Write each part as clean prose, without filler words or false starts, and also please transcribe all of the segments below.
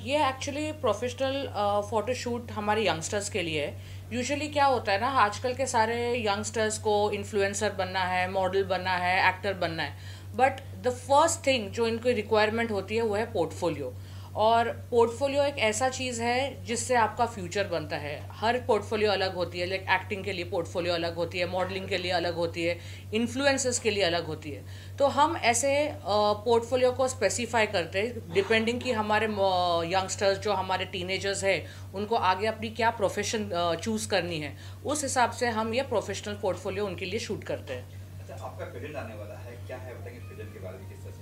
ये actually professional photoshoot हमारे youngsters के लिए है। यूजुअली क्या होता है ना, आजकल के सारे यंगस्टर्स को इन्फ्लुएंसर बनना है, मॉडल बनना है, एक्टर बनना है। बट द फर्स्ट थिंग जो इनको रिक्वायरमेंट होती है वो है पोर्टफोलियो। और पोर्टफोलियो एक ऐसा चीज़ है जिससे आपका फ्यूचर बनता है। हर पोर्टफोलियो अलग होती है, लाइक एक्टिंग के लिए पोर्टफोलियो अलग होती है, मॉडलिंग के लिए अलग होती है, इन्फ्लुएंसर्स के लिए अलग होती है। तो हम ऐसे पोर्टफोलियो को स्पेसिफाई करते हैं डिपेंडिंग कि हमारे यंगस्टर्स जो हमारे टीनेजर्स हैं उनको आगे अपनी क्या प्रोफेशन चूज़ करनी है, उस हिसाब से हम ये प्रोफेशनल पोर्टफोलियो उनके लिए शूट करते हैं। अच्छा, आपका पेजेंट आने वाला है, क्या है बताएंगे पेजेंट के बारे में, किस तरह से है?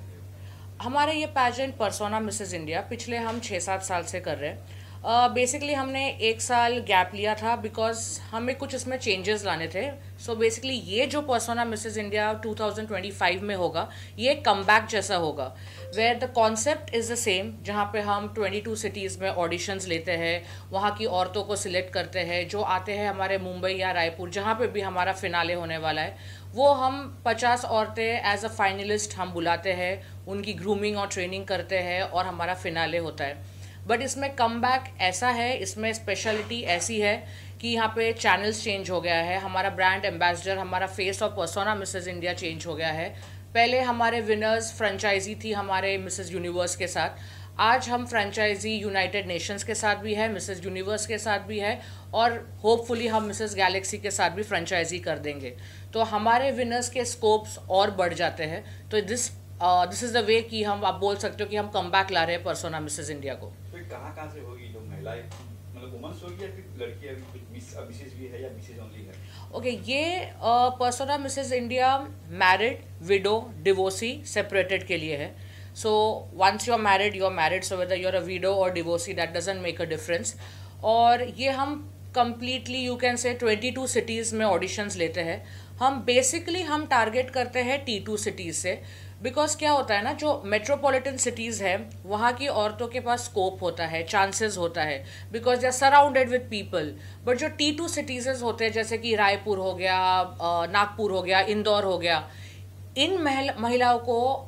हमारे ये पैजेंट परसोना मिसेस इंडिया पिछले हम 6-7 साल से कर रहे हैं। बेसिकली हमने एक साल गैप लिया था बिकॉज हमें कुछ इसमें चेंजेस लाने थे। सो बेसिकली ये जो परसोना मिसेस इंडिया 2025 में होगा, ये कम बैक जैसा होगा, where the concept is the same, जहाँ पे हम 22 सिटीज़ में ऑडिशंस लेते हैं, वहाँ की औरतों को सिलेक्ट करते हैं जो आते हैं हमारे मुंबई या रायपुर, जहाँ पे भी हमारा फिनाले होने वाला है। वो हम 50 औरतें एज अ फाइनलिस्ट हम बुलाते हैं, उनकी ग्रूमिंग और ट्रेनिंग करते हैं और हमारा फिनाले होता है। बट इसमें कम बैक ऐसा है, इसमें स्पेशलिटी ऐसी है कि यहाँ पे चैनल्स चेंज हो गया है, हमारा ब्रांड एम्बेसडर, हमारा face of persona Mrs India change हो गया है। पहले हमारे विनर्स फ्रेंचाइजी थी हमारे मिसेस यूनिवर्स के साथ, आज हम फ्रेंचाइजी यूनाइटेड नेशंस के साथ भी है, मिसेस यूनिवर्स के साथ भी है, और होपफुली हम मिसेस गैलेक्सी के साथ भी फ्रेंचाइजी कर देंगे। तो हमारे विनर्स के स्कोप्स और बढ़ जाते हैं। तो दिस इज़ द वे कि हम, आप बोल सकते हो कि हम कम बैक ला रहे हैं पर्सोना मिसेस इंडिया को। तो ये कहाँ से होगी, जो महिलाएं मतलब वुमेन्स होगी या फिर लड़की, अभी कुछ मिसेज भी है या मिसेज ओनली है? ओके, ये persona Mrs India married, widow, divorcee, separated के लिए है। So once you are married, so whether you are a widow or divorcee, that doesn't make a difference. और ये हम कम्प्लीटली यू कैन से 22 cities में ऑडिशंस लेते हैं। हम बेसिकली हम टारगेट करते हैं T2 सिटीज़ से, बिकॉज क्या होता है ना, जो मेट्रोपॉलिटन सिटीज़ है वहाँ की औरतों के पास स्कोप होता है, चांसेस होता है, because they are surrounded with people. But जो T2 सिटीज़ होते हैं, जैसे कि रायपुर हो गया, नागपुर हो गया, इंदौर हो गया, इन महिलाओं को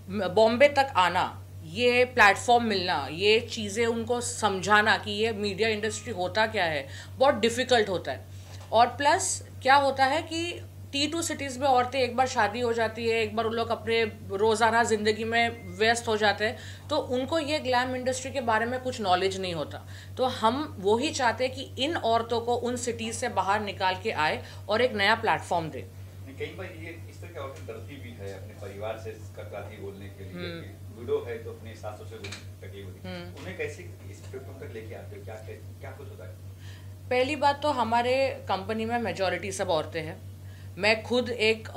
बॉम्बे तक आना, ये प्लेटफॉर्म मिलना, ये चीज़ें उनको समझाना कि ये मीडिया इंडस्ट्री होता क्या है, बहुत डिफ़िकल्ट होता है। और प्लस क्या होता है कि T2 सिटीज़ में औरतें एक बार शादी हो जाती है, एक बार उन लोग अपने रोज़ाना ज़िंदगी में व्यस्त हो जाते हैं, तो उनको ये ग्लैम इंडस्ट्री के बारे में कुछ नॉलेज नहीं होता। तो हम वो ही चाहते हैं कि इन औरतों को उन सिटीज़ से बाहर निकाल के आए और एक नया प्लेटफॉर्म दे। कई बार ये इस तरह की औरतें डरती भी है अपने परिवार से कतराती बोलने के लिए, विडो है तो अपने सासों से टकी होती, उन्हें कैसे इस प्लेटफॉर्म तक लेके आते हो, क्या क्या कुछ होता है? पहली बात तो हमारे कंपनी में मेजॉरिटी सब औरतें हैं। मैं खुद एक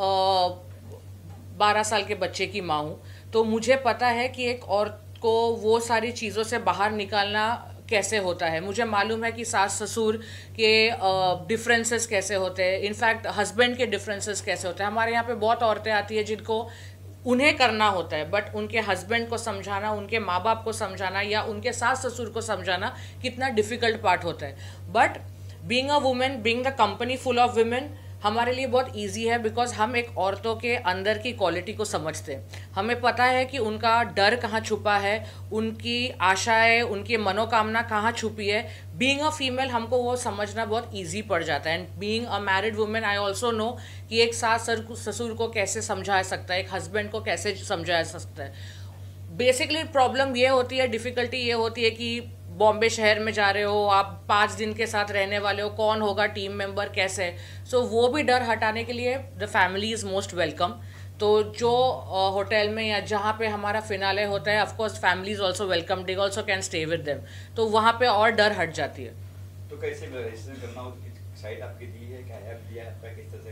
12 साल के बच्चे की माँ हूँ, तो मुझे पता है कि एक औरत को वो सारी चीज़ों से बाहर निकालना कैसे होता है। मुझे मालूम है कि सास ससुर के डिफरेंसेस कैसे होते हैं, इनफैक्ट हस्बैंड के डिफरेंसेस कैसे होते हैं। हमारे यहाँ पे बहुत औरतें आती है जिनको उन्हें करना होता है, बट उनके हस्बैंड को समझाना, उनके माँ बाप को समझाना या उनके सास ससुर को समझाना कितना डिफ़िकल्ट पार्ट होता है। But being a women, being the company full of women, हमारे लिए बहुत इजी है, बिकॉज हम एक औरतों के अंदर की क्वालिटी को समझते हैं। हमें पता है कि उनका डर कहाँ छुपा है, उनकी आशाएं, उनकी मनोकामना कहाँ छुपी है। बीइंग अ फीमेल हमको वो समझना बहुत इजी पड़ जाता है। And being a married women, I also know कि एक सास ससुर को कैसे समझा सकता है, एक हस्बैंड को कैसे समझा सकता है। बेसिकली प्रॉब्लम ये होती है, डिफ़िकल्टी ये होती है कि बॉम्बे शहर में जा रहे हो आप, 5 दिन के साथ रहने वाले हो, कौन होगा टीम मेंबर, कैसे। सो वो भी डर हटाने के लिए the family is most welcome. तो जो होटल में या जहाँ पे हमारा फिनाले होता है, of course family is also welcome, they also can stay with them, तो वहाँ पे और डर हट जाती है। तो कैसे रजिस्टर करना हो, साइट आपकी दी है, क्या ऐप दिया है आपका, किस तरह से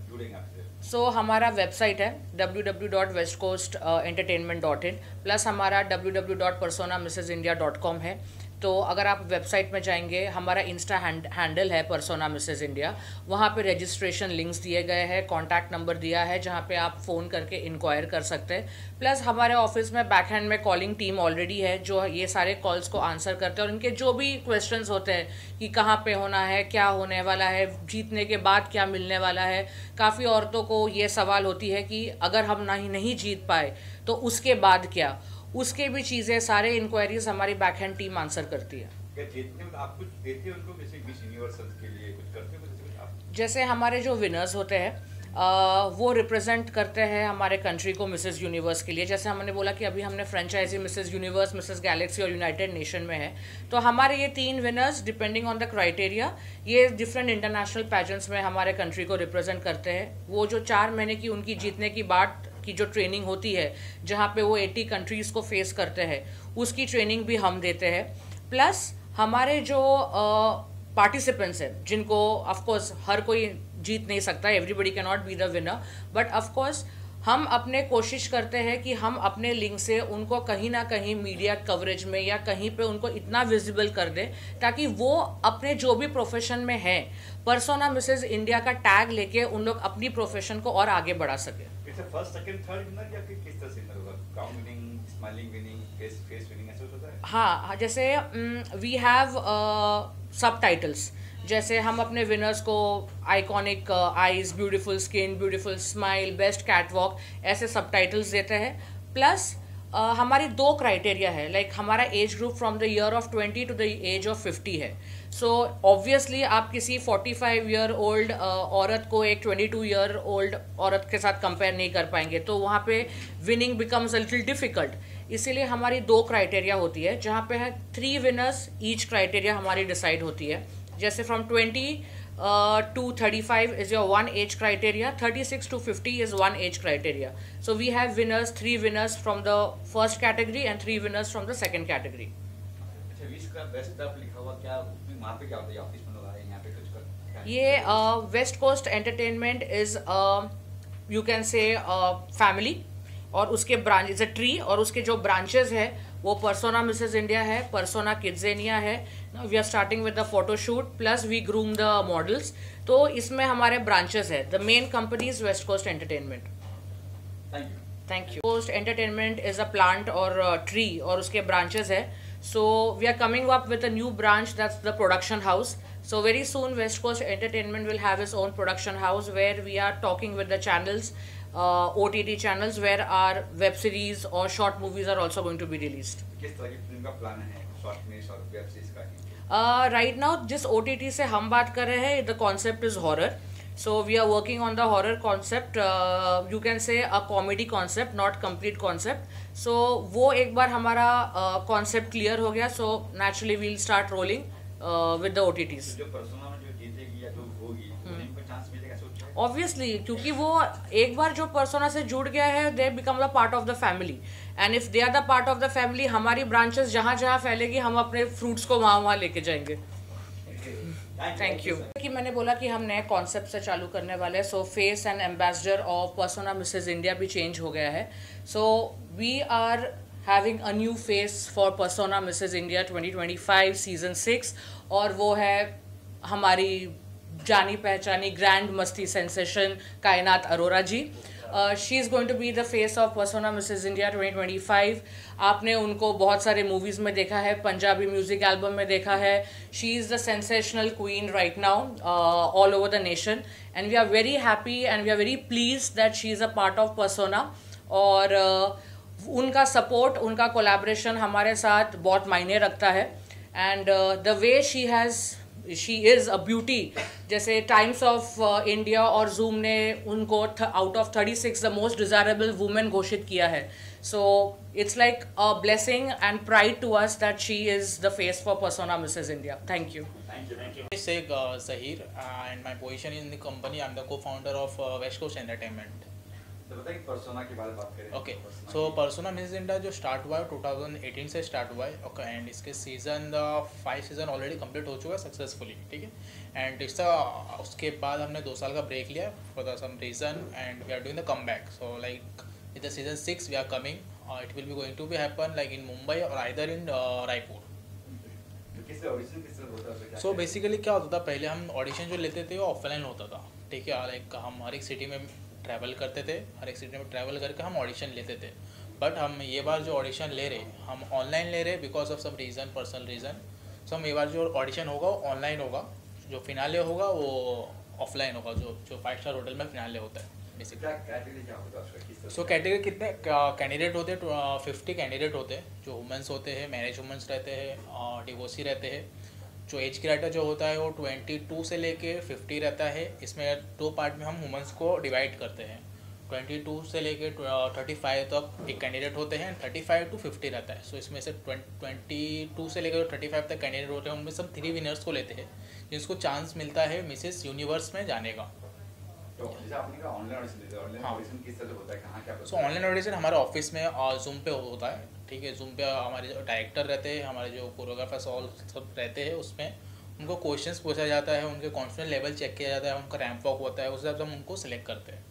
जुड़ेंगे आपसे? सो हमारा वेबसाइट है www.westcoastentertainment.in, प्लस हमारा www.personamisesindia.com है। तो अगर आप वेबसाइट में जाएंगे, हमारा इंस्टा हैंडल है पर्सोना मिसेस इंडिया, वहाँ पे रजिस्ट्रेशन लिंक्स दिए गए हैं, कॉन्टैक्ट नंबर दिया है जहाँ पे आप फ़ोन करके इंक्वायर कर सकते हैं। प्लस हमारे ऑफिस में बैक हैंड में कॉलिंग टीम ऑलरेडी है जो ये सारे कॉल्स को आंसर करते हैं, और इनके जो भी क्वेश्चंस होते हैं कि कहाँ पे होना है, क्या होने वाला है, जीतने के बाद क्या मिलने वाला है। काफ़ी औरतों को ये सवाल होती है कि अगर हम नहीं जीत पाए तो उसके बाद क्या, उसके भी चीज़ें, सारे इंक्वायरीज हमारी बैक हैंड टीम आंसर करती है। क्या जीतने में आप कुछ देते हो उनको, जैसे मिस यूनिवर्सल के लिए कुछ करते हो, जैसे कुछ आप? जैसे हमारे जो विनर्स होते हैं वो रिप्रेजेंट करते हैं हमारे कंट्री को मिसेस यूनिवर्स के लिए। जैसे हमने बोला कि अभी हमने franchise Mrs Universe, Mrs Galaxy और यूनाइटेड नेशन में है, तो हमारे ये 3 winners depending on the criteria ये डिफरेंट इंटरनेशनल पैजेंट्स में हमारे कंट्री को रिप्रेजेंट करते हैं। वो जो 4 महीने की उनकी जीतने की बात की जो ट्रेनिंग होती है, जहाँ पे वो 80 कंट्रीज़ को फेस करते हैं, उसकी ट्रेनिंग भी हम देते हैं। प्लस हमारे जो पार्टिसिपेंट्स हैं, जिनको ऑफकोर्स हर कोई जीत नहीं सकता, everybody can not be the winner, but of course हम अपने कोशिश करते हैं कि हम अपने लिंक से उनको कहीं ना कहीं मीडिया कवरेज में या कहीं पे उनको इतना विजिबल कर दें ताकि वो अपने जो भी प्रोफेशन में है, पर्सोना मिसेस इंडिया का टैग लेके उन लोग अपनी प्रोफेशन को और आगे बढ़ा सके। फर्स्ट सेकंड थर्ड विनर या फिर किस तरह से विनर होगा? Crown winning, smiling winning, face winning, ऐसा होता है? हाँ, जैसे वी हैव सब टाइटल्स। जैसे हम अपने विनर्स को iconic eyes, beautiful skin, beautiful smile, best catwalk, ऐसे सब टाइटल्स देते हैं। प्लस हमारी 2 क्राइटेरिया है, लाइक हमारा age group from the year of 20 to the age of 50 है। सो ऑब्वियसली आप किसी 45 ईयर ओल्ड औरत को एक 22 ईयर ओल्ड औरत के साथ कंपेयर नहीं कर पाएंगे, तो वहाँ पे winning becomes a little difficult. इसीलिए हमारी 2 क्राइटेरिया होती है, जहाँ पे है 3 विनर्स ईच क्राइटेरिया हमारी डिसाइड होती है। जैसे from 20 to 35 is your 1 age criteria, 36 to 50 is 1 age criteria. So we have winners, 3 winners from the first category and 3 winners from the second category. अच्छा, विश्व का बेस्ट अप लिखा हुआ क्या वहाँ पे क्या होता है? ऑफिस में लोग आए यहाँ पे कुछ कर? ये West Coast Entertainment is you can say family, और उसके ब्रांच इज अ ट्री, और उसके जो ब्रांचेस है वो पर्सोना मिसेस इंडिया है, पर्सोना किड्जेनिया है। We are starting with the photoshoot plus we groom the models. तो इसमें हमारे ब्रांचेस है। The main company is West Coast Entertainment. Thank you. Coast Entertainment is a plant और tree, और उसके branches है। So we are coming up with a new branch, that's the production house. So very soon West Coast Entertainment will have its own production house where we are talking with the channels, OTT channels, where our web series or short movies are also going to be released. किस तरह की film का plan है short में और web series का? Right now जिस OTT से हम बात कर रहे हैं, the concept is horror. So we are working on the horror concept. You can say a comedy concept, not complete concept. So वो एक बार हमारा concept clear हो गया, so naturally we'll start rolling with the OTTs. जो persona में जो जीतेगी या जो होगी उन्हें को चांस मिलेगा सोच रहे हैं? Obviously, क्योंकि वो एक बार जो पर्सोना से जुड़ गया है, they become the part of the family. And if they are the part of the family, हमारी ब्रांचेस जहाँ जहाँ फैलेगी हम अपने फ्रूट्स को वहाँ वहाँ लेके जाएंगे। Thank you. कि मैंने बोला कि हम नए कॉन्सेप्ट से चालू करने वाले हैं, so face and ambassador of persona Mrs India भी चेंज हो गया है। So we are having a new face for Persona Mrs India 2025 season 6, और वो है हमारी जानी पहचानी grand Masti sensation Kainaat Arora ji. She is going to be the face of persona Mrs India 2025। आपने उनको बहुत सारे मूवीज़ में देखा है, पंजाबी म्यूजिक एल्बम में देखा है। She is the sensational queen right now all over the nation, and we are very happy and we are very please that she is a part of Persona. और उनका support, उनका collaboration हमारे साथ बहुत मायने रखता है। And the way she is a beauty, जैसे टाइम्स ऑफ इंडिया और जूम ने उनको out of 36 the most desirable women घोषित किया है। So it's like a blessing and pride to us that she is the face for Persona Mrs India. Thank you. Sheikh Zahir, and my position in the company, I'm the co-founder of West Coast Entertainment. तो बताइए persona के बारे में बात करें। Okay, सो persona Mrs India जो start हुआ है 2018 से स्टार्ट हुआ है। ओके, एंड इसके सीज़न 5 सीज़न ऑलरेडी कंप्लीट हो चुका है सक्सेसफुली, ठीक है। एंड उसके बाद हमने 2 साल का ब्रेक लिया for the some reason, and we are doing the come back. So like with the season 6 we are coming, it will be going to be happen like in Mumbai or either in Raipur. So basically क्या होता था, पहले हम audition जो लेते थे वो offline होता था, ठीक है। लाइक हम हर एक सिटी में ट्रैवल करते थे, हर एक सिटी में ट्रैवल करके हम ऑडिशन लेते थे। बट हम ये बार जो ऑडिशन ले रहे हम ऑनलाइन ले रहे because of some reason, personal reason. So हम ये बार जो ऑडिशन होगा वो ऑनलाइन होगा, जो फिनाले होगा वो ऑफलाइन होगा, जो 5 स्टार होटल में फिनाले होता है। बेसिकली। क्या कैटेगरी क्या होता है उसका, किस तरह सो कैटेगरी कितने कैंडिडेट होते हैं? 50 कैंडिडेट होते हैं, जो वुमेंस होते हैं, मैरिज वुमेंस रहते हैं, डिवोर्सी रहते हैं। जो एज क्राइटेरिया जो होता है वो 22 से लेके 50 रहता है। इसमें 2 पार्ट में हम वुमेंस को डिवाइड करते हैं। 22 से लेके 35 तक एक कैंडिडेट होते हैं, 35 to 50 रहता है। सो इसमें से 22 से लेकर 35 तक कैंडिडेट होते हैं, उनमें सब 3 विनर्स को लेते हैं, जिसको चांस मिलता है मिसेस यूनिवर्स में जाने का। तो जैसे आपने कहा ऑनलाइन ऑडिशन देते हैं, ऑनलाइन हाँ। ऑडिशन किस तरह से होता है, कहाँ क्या सो ऑनलाइन ऑडिशन हमारे ऑफिस में जूम पे होता है, ठीक है। जूम पे हमारे जो डायरेक्टर रहते हैं, हमारे जो कोरियोग्राफर्स ऑल सब रहते हैं, उसमें उनको क्वेश्चंस पूछा जाता है, उनके कॉन्फिडेंस लेवल चेक किया जाता है, उनका रैंप वॉक होता है, उस हिसाब से हम उनको सेलेक्ट करते हैं।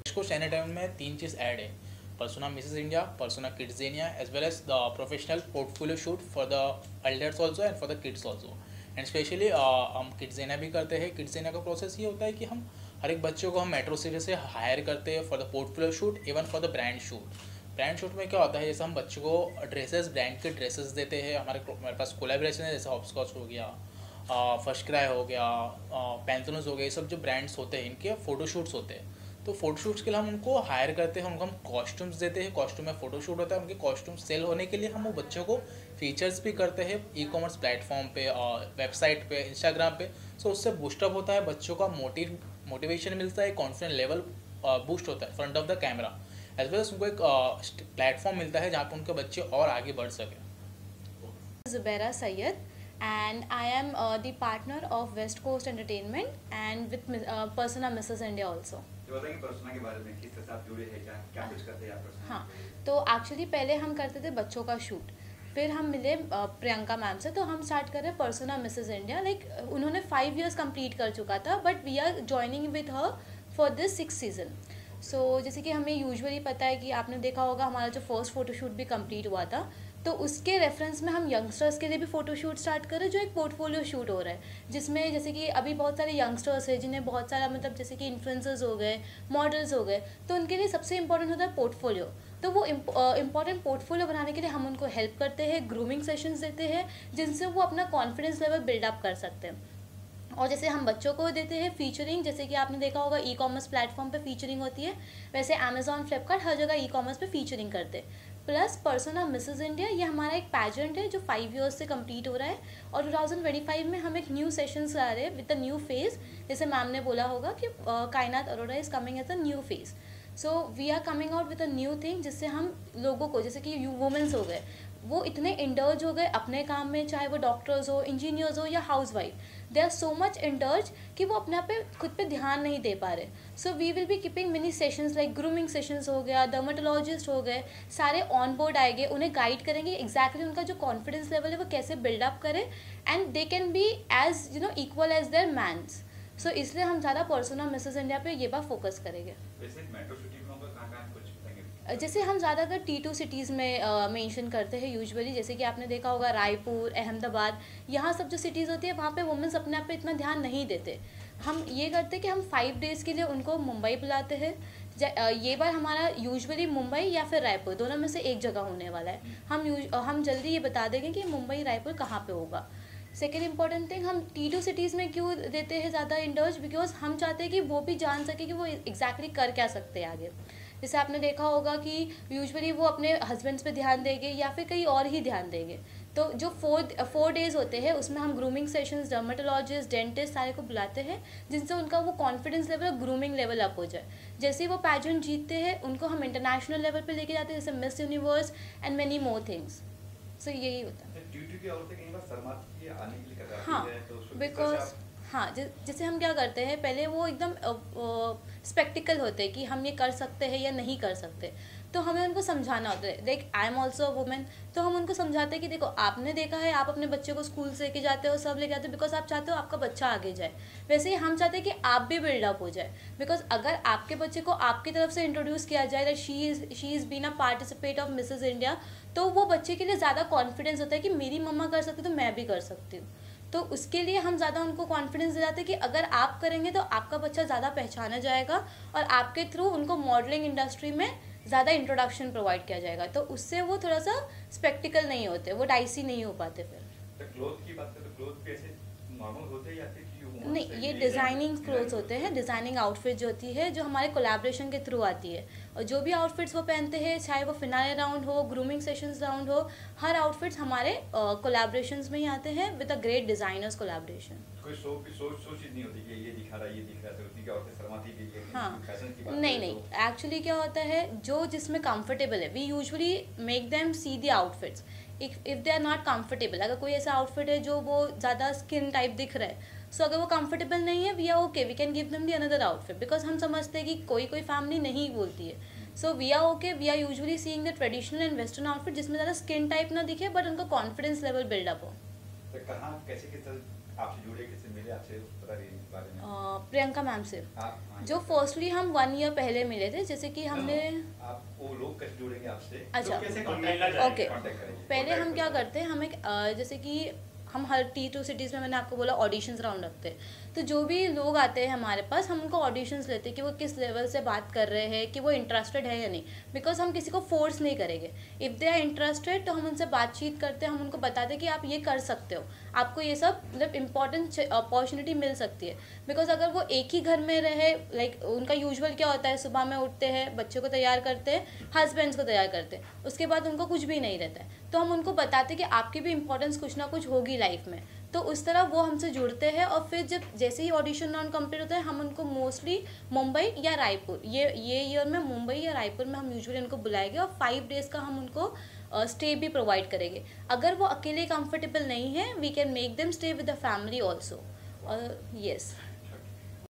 इसको चैनल टाइम में 3 चीज़ ऐड है: persona Mrs India, persona Kidsgenia, as well as the professional portfolio shoot for the elders also and for the kids also. And specially हम किड्सजेनिया भी करते हैं। किड्सजेनिया का प्रोसेस ये होता है कि हम हर एक बच्चों को हम मेट्रो सिटी से हायर करते हैं for the portfolio shoot, even for the brand shoot. Brand shoot में क्या होता है, जैसे हम बच्चों को ड्रेसेस, ब्रांड के ड्रेसेस देते हैं। हमारे पास कोलैबोरेशन है, जैसे हॉपस्कॉच हो गया, फर्स्ट क्राई हो गया, पैंथोनस हो गया, ये सब जो ब्रांड्स होते हैं इनके फ़ोटोशूट्स होते हैं। तो फोटोशूट्स के लिए हम उनको हायर करते हैं, उनको हम कॉस्ट्यूम्स देते हैं। कॉस्ट्यूम में फ़ोटोशूट होता है, उनके कॉस्ट्यूम सेल होने के लिए हम वो बच्चों को फीचर्स भी करते हैं ई-कॉमर्स प्लेटफॉर्म पे, वेबसाइट पे, इंस्टाग्राम पे। सो उससे बूस्टअप होता है, बच्चों का मोटिवेशन मिलता है, कॉन्फिडेंस लेवल बूस्ट होता है front of the camera. As well as उनको एक प्लेटफॉर्म मिलता है जहाँ पर उनके बच्चे और आगे बढ़ सकें। Zubaira Syed, and I am the partner of West Coast Entertainment and with Persona Mrs. India also. जो बताएंगे पर्सोना के बारे में, किस तरह से आप जुड़े हैं, क्या क्या कुछ करते हैं आप पर्सोना? हाँ, तो एक्चुअली पहले हम करते थे बच्चों का शूट, फिर हम मिले प्रियंका मैम से, तो हम स्टार्ट कर रहे हैं पर्सोना मिसेस इंडिया। लाइक उन्होंने 5 years कंप्लीट कर चुका था, but we are joining with her for this 6th season. So जैसे कि हमें यूजुअली पता है कि आपने देखा होगा हमारा जो फर्स्ट फ़ोटोशूट भी कंप्लीट हुआ था, तो उसके रेफरेंस में हम यंगस्टर्स के लिए भी फ़ोटोशूट स्टार्ट करें, जो एक पोर्टफोलियो शूट हो रहा है, जिसमें जैसे कि अभी बहुत सारे यंगस्टर्स हैं जिन्हें बहुत सारा मतलब जैसे कि इन्फ्लुएंसर्स हो गए, मॉडल्स हो गए, तो उनके लिए सबसे इंपॉर्टेंट होता है पोर्टफोलियो। तो वो इम्पॉर्टेंट पोर्टफोलियो बनाने के लिए हम उनको हेल्प करते हैं, ग्रूमिंग सेशंस देते हैं, जिनसे वो अपना कॉन्फिडेंस लेवल बिल्डअप कर सकते हैं। और जैसे हम बच्चों को देते हैं फीचरिंग, जैसे कि आपने देखा होगा ई-कॉमर्स प्लेटफॉर्म पे फीचरिंग होती है, वैसे अमेजॉन, फ्लिपकार्ट हर जगह ई-कॉमर्स पे फीचरिंग करते हैं। प्लस पर्सोना मिसेस इंडिया, ये हमारा एक पैजेंट है जो 5 years से कंप्लीट हो रहा है, और 2025 में हम एक न्यू सेशंस ला रहे हैं विद अ न्यू फेज। जैसे मैम ने बोला होगा कि Kainaat Arora is coming as a new phase, so we are coming out with a new thing, जिससे हम लोगों को, जैसे कि वुमेंस हो गए, वो इतने इंडल्ज हो गए अपने काम में, चाहे वो डॉक्टर्स हो, इंजीनियर्स हो या housewife, they are so much indulge कि वो अपने आप पे खुद पे ध्यान नहीं दे पा रहे। So we will be keeping mini sessions like grooming sessions हो गया, डर्माटोलॉजिस्ट हो गए, सारे ऑन बोर्ड आएंगे, उन्हें गाइड करेंगे एग्जैक्टली उनका जो कॉन्फिडेंस लेवल है वो कैसे बिल्डअप करें, and they can be as equal as their mans. So इसलिए हम ज़्यादा पर्सोना मिसेस इंडिया पे ये बार फोकस करेंगे। वैसे मेट्रो सिटी में होगा, कहाँ कुछ बताएंगे? जैसे हम ज़्यादातर T2 सिटीज़ में मेंशन करते हैं यूजुअली, जैसे कि आपने देखा होगा रायपुर, अहमदाबाद, यहाँ सब जो सिटीज़ होती है वहाँ पे वुमेंस अपने आप पे इतना ध्यान नहीं देते। हम ये करते कि हम 5 days के लिए उनको मुंबई बुलाते हैं। ये बार हमारा यूजुअली मुंबई या फिर रायपुर, दोनों में से एक जगह होने वाला है। हम जल्दी ये बता देंगे कि मुंबई रायपुर कहाँ पे होगा। सेकेंड इंपॉर्टेंट थिंग, हम T2 सिटीज़ में क्यों देते हैं ज़्यादा इंडल्ज, बिकॉज हम चाहते हैं कि वो भी जान सके कि वो एग्जैक्टली कर क्या सकते हैं आगे। जैसे आपने देखा होगा कि यूजुअली वो अपने हस्बैंड्स पे ध्यान देंगे या फिर कहीं और ही ध्यान देंगे। तो जो 4 days होते हैं उसमें हम ग्रूमिंग सेशंस, डर्माटोलॉजिस्ट, डेंटिस्ट सारे को बुलाते हैं, जिनसे उनका वो confidence level, grooming level up हो जाए। जैसे ही वो पैजेंट जीतते हैं उनको हम इंटरनेशनल लेवल पे लेके जाते हैं, जैसे Miss Universe and many more things. So यही होता है। ड्यूटी की औरतें कई बार शर्माती है आने के लिए, कतराती हाँ, है, तो उसको किस तरह से बिकॉज आप- हाँ, जैसे हम क्या करते हैं, पहले वो एकदम स्पेक्टिकल होते हैं कि हम ये कर सकते हैं या नहीं कर सकते, तो हमें उनको समझाना होता है। Like I am also a women, तो हम उनको समझाते हैं कि देखो आपने देखा है, आप अपने बच्चे को स्कूल से लेके जाते हो, सब लेके जाते हो बिकॉज आप चाहते हो आपका बच्चा आगे जाए। वैसे ही हम चाहते हैं कि आप भी बिल्डअप हो जाए, बिकॉज अगर आपके बच्चे को आपकी तरफ से इंट्रोड्यूस किया जाए that she is been a participate of Mrs India, तो वो बच्चे के लिए ज़्यादा कॉन्फिडेंस होता है कि मेरी मम्मा कर सकती तो मैं भी कर सकती हूँ। तो उसके लिए हम ज़्यादा उनको कॉन्फिडेंस दिलाते हैं कि अगर आप करेंगे तो आपका बच्चा ज़्यादा पहचाना जाएगा, और आपके थ्रू उनको मॉडलिंग इंडस्ट्री में ज़्यादा इंट्रोडक्शन प्रोवाइड किया जाएगा। तो उससे वो थोड़ा सा स्पेक्टिकल नहीं होते, वो डाइसी नहीं हो पाते फिर। तो क्लोथ की बात करें तो क्लोथ भी ऐसे नॉर्मल होते हैं या फिर नहीं, ये डिज़ाइनिंग क्लोथ्स होते हैं, डिज़ाइनिंग आउटफिट जो होती है जो हमारे कोलैबोरेशन के थ्रू आती है। और जो भी आउटफिट्स वो पहनते हैं, चाहे वो फिनाले राउंड हो, ग्रूमिंग सेशंस राउंड हो, हर आउटफिट्स हमारे कोलैबोरेशंस में ही आते हैं with a great designers collaboration. कोई सोच चीज नहीं होती कि ये दिखा रहा है, ये दिख रहा है, तो उतनी क्या औरतें शर्माती भी है हाँ, फैशन की बात नहीं करें नहीं, तो। एक्चुअली क्या होता है, जो जिसमें कंफर्टेबल है, we usually make them see the outfits. If they are not comfortable, अगर कोई ऐसा आउटफिट है जो वो ज़्यादा स्किन टाइप दिख रहा है, सो अगर वो कंफर्टेबल नहीं है, we are okay, we can give them the another outfit, because हम समझते हैं कि कोई कोई फैमिली नहीं बोलती है। So we are okay, we are usually seeing the traditional and western outfit जिसमें ज़्यादा स्किन टाइप ना दिखे बट उनका कॉन्फिडेंस लेवल बिल्डअप हो। तो कहाँ कैसे किस तरह आपसे जुड़े, किससे मिले, आपसे पता नहीं इस बारे में? प्रियंका मैम से, हाँ, जो फर्स्टली हम 1 ईयर पहले मिले थे, जैसे कि हमने आप वो लोग कैसे जुड़ेंगे आपसे? अच्छा, तो कैसे ओके, कांटेक्ट करेंगे? पहले हम क्या करते हैं, हम एक जैसे कि हम हर T2 सिटीज़ में, मैंने आपको बोला, ऑडिशंस राउंड रखते हैं। तो जो भी लोग आते हैं हमारे पास, हम उनको ऑडिशंस लेते हैं कि वो किस लेवल से बात कर रहे हैं, कि वो इंटरेस्टेड है या नहीं, बिकॉज हम किसी को फोर्स नहीं करेंगे। इफ़ दे आर इंटरेस्टेड तो हम उनसे बातचीत करते हैं, हम उनको बताते हैं कि आप ये कर सकते हो, आपको ये सब मतलब इंपॉर्टेंट अपॉर्चुनिटी मिल सकती है। बिकॉज अगर वो एक ही घर में रहे, लाइक उनका यूजुअल क्या होता है, सुबह में उठते हैं, बच्चों को तैयार करते हैं, हस्बैंड्स को तैयार करते हैं, उसके बाद उनको कुछ भी नहीं रहता है, तो हम उनको बताते हैं कि आपकी भी इंपॉर्टेंस कुछ ना कुछ होगी लाइफ में। तो उस तरह वो हमसे जुड़ते हैं, और फिर जब जैसे ही ऑडिशन राउंड कंप्लीट होता है, हम उनको मोस्टली मुंबई या रायपुर, ये ईयर में मुंबई या रायपुर में हम यूजुअली उनको बुलाएंगे, और 5 डेज़ का हम उनको स्टे भी प्रोवाइड करेंगे। अगर वो अकेले कंफर्टेबल नहीं है, we can make them stay with the family also. Yes.